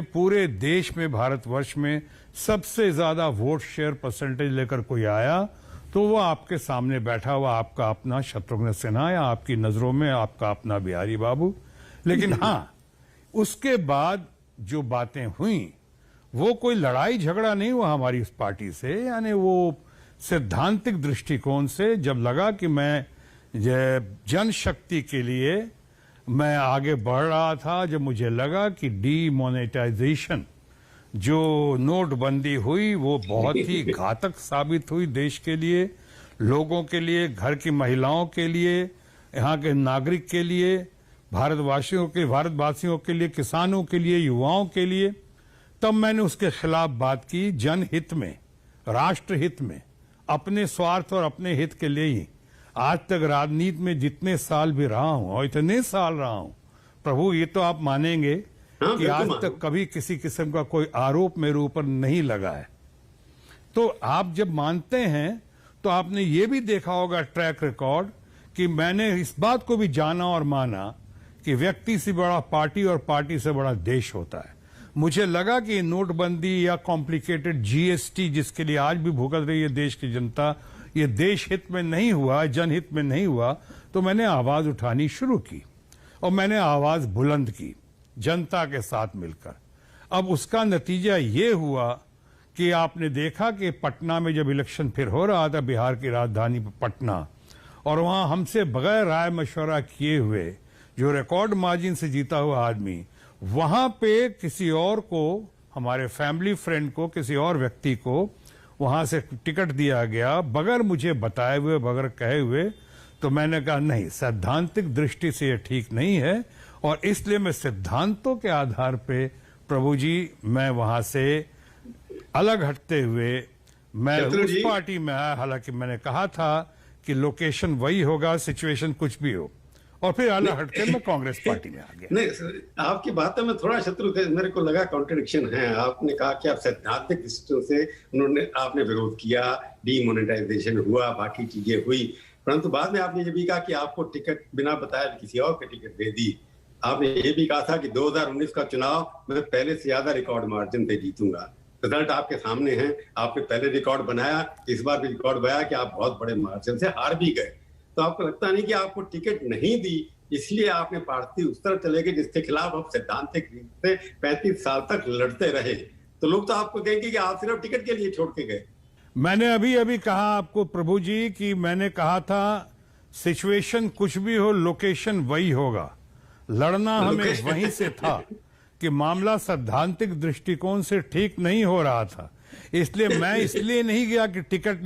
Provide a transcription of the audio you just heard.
पूरे देश में, भारतवर्ष में सबसे ज्यादा वोट शेयर परसेंटेज लेकर कोई आया तो वो आपके सामने बैठा हुआ आपका अपना शत्रुघ्न सिन्हा या आपकी नजरों में आपका अपना बिहारी बाबू। लेकिन हाँ, उसके बाद जो बातें हुई वो कोई लड़ाई झगड़ा नहीं हुआ हमारी उस पार्टी से, यानी वो सैद्धांतिक दृष्टिकोण से जब लगा कि मैं जनशक्ति के लिए मैं आगे बढ़ रहा था, जब मुझे लगा कि डीमोनेटाइजेशन जो नोटबंदी हुई वो बहुत ही घातक साबित हुई देश के लिए, लोगों के लिए, घर की महिलाओं के लिए, यहाँ के नागरिक के लिए, भारतवासियों के लिए, किसानों के लिए, युवाओं के लिए, तब मैंने उसके खिलाफ बात की। जनहित में, राष्ट्रहित में, अपने स्वार्थ और अपने हित के लिए ही आज तक राजनीति में जितने साल भी रहा हूं और इतने साल रहा हूं, प्रभु ये तो आप मानेंगे कि आज तक कभी किसी किस्म का कोई आरोप मेरे ऊपर नहीं लगा है। तो आप जब मानते हैं तो आपने ये भी देखा होगा ट्रैक रिकॉर्ड कि मैंने इस बात को भी जाना और माना कि व्यक्ति से बड़ा पार्टी और पार्टी से बड़ा देश होता है। मुझे लगा कि नोटबंदी या कॉम्प्लिकेटेड जीएसटी जिसके लिए आज भी भुगत रही है देश की जनता, ये देश हित में नहीं हुआ, जनहित में नहीं हुआ, तो मैंने आवाज उठानी शुरू की और मैंने आवाज बुलंद की जनता के साथ मिलकर। अब उसका नतीजा ये हुआ कि आपने देखा कि पटना में जब इलेक्शन फिर हो रहा था, बिहार की राजधानी पटना, और वहां हमसे बगैर राय मशवरा किए हुए जो रिकॉर्ड मार्जिन से जीता हुआ आदमी, वहां पे किसी और को, हमारे फैमिली फ्रेंड को, किसी और व्यक्ति को वहां से टिकट दिया गया बगैर मुझे बताए हुए, बगैर कहे हुए। तो मैंने कहा नहीं, सैद्धांतिक दृष्टि से ये ठीक नहीं है और इसलिए मैं सिद्धांतों के आधार पे, प्रभु जी, मैं वहां से अलग हटते हुए मैं उस पार्टी में आया। हालांकि मैंने कहा था कि लोकेशन वही होगा, सिचुएशन कुछ भी हो, और फिर अलग हटके मैं कांग्रेस पार्टी में आ गया। नहीं, आपकी बातों में थोड़ा शत्रु थे, मेरे को लगा कॉन्ट्रडिक्शन है। आपने कहा कि आप सैद्धांतिक दृष्टियों से आपने विरोध किया, डीमोनेटाइजेशन हुआ, बाकी चीजें हुई, परंतु बाद में आपने ये भी कहा कि आपको टिकट बिना बताए किसी और को टिकट दे दी। आपने ये भी कहा था कि 2019 का चुनाव मैं पहले से ज्यादा रिकॉर्ड मार्जिन पे जीतूंगा। रिजल्ट आपके सामने है, आपने पहले रिकॉर्ड बनाया, इस बार भी रिकॉर्ड बनाया कि आप बहुत बड़े मार्जिन से हार भी गए। तो आपको लगता नहीं कि आपको टिकट नहीं दी इसलिए आपने पार्टी उस तरफ चले गए जिसके खिलाफ आप सैद्धांतिक रूप से 35 साल तक लड़ते रहे? तो लोग तो आपको कहेंगे कि आप सिर्फ टिकट के लिए छोड़ के गए। मैंने अभी कहा आपको प्रभु जी कि मैंने कहा था सिचुएशन कुछ भी हो, लोकेशन वही होगा। लड़ना हमें वहीं से था कि मामला सैद्धांतिक दृष्टिकोण से ठीक नहीं हो रहा था, इसलिए मैं इसलिए नहीं गया कि टिकट नहीं